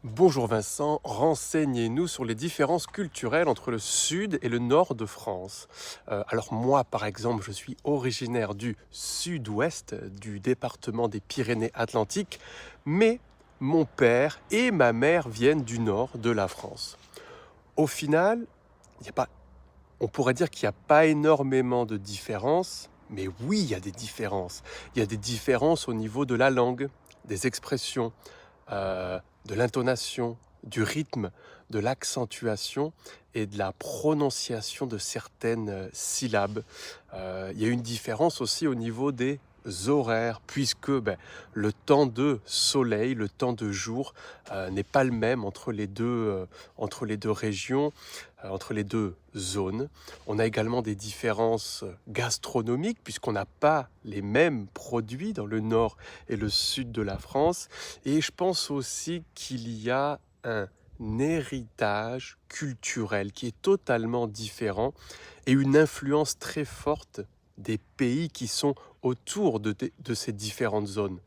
Bonjour Vincent, renseignez-nous sur les différences culturelles entre le sud et le nord de France. Alors moi par exemple je suis originaire du sud-ouest du département des Pyrénées-Atlantiques, mais mon père et ma mère viennent du nord de la France. Au final, il y a pas, on pourrait dire qu'il n'y a pas énormément de différences, mais oui il y a des différences. Il y a des différences au niveau de la langue, des expressions, de l'intonation, du rythme, de l'accentuation et de la prononciation de certaines syllabes. Il y a une différence aussi au niveau des horaires, puisque le temps de soleil, le temps de jour n'est pas le même entre les deux régions, entre les deux zones. On a également des différences gastronomiques, puisqu'on n'a pas les mêmes produits dans le nord et le sud de la France. Et je pense aussi qu'il y a un héritage culturel qui est totalement différent et une influence très forte des pays qui sont autour de ces différentes zones.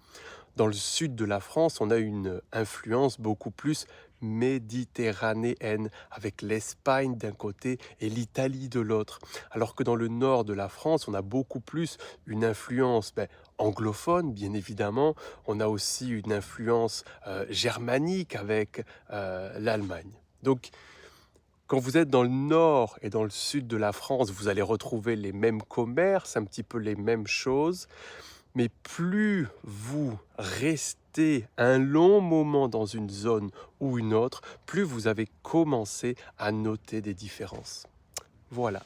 Dans le sud de la France, on a une influence beaucoup plus méditerranéenne, avec l'Espagne d'un côté et l'Italie de l'autre. Alors que dans le nord de la France, on a beaucoup plus une influence anglophone, bien évidemment. On a aussi une influence germanique avec l'Allemagne. Donc, quand vous êtes dans le nord et dans le sud de la France, vous allez retrouver les mêmes commerces, un petit peu les mêmes choses, mais plus vous restez un long moment dans une zone ou une autre, plus vous avez commencé à noter des différences. Voilà.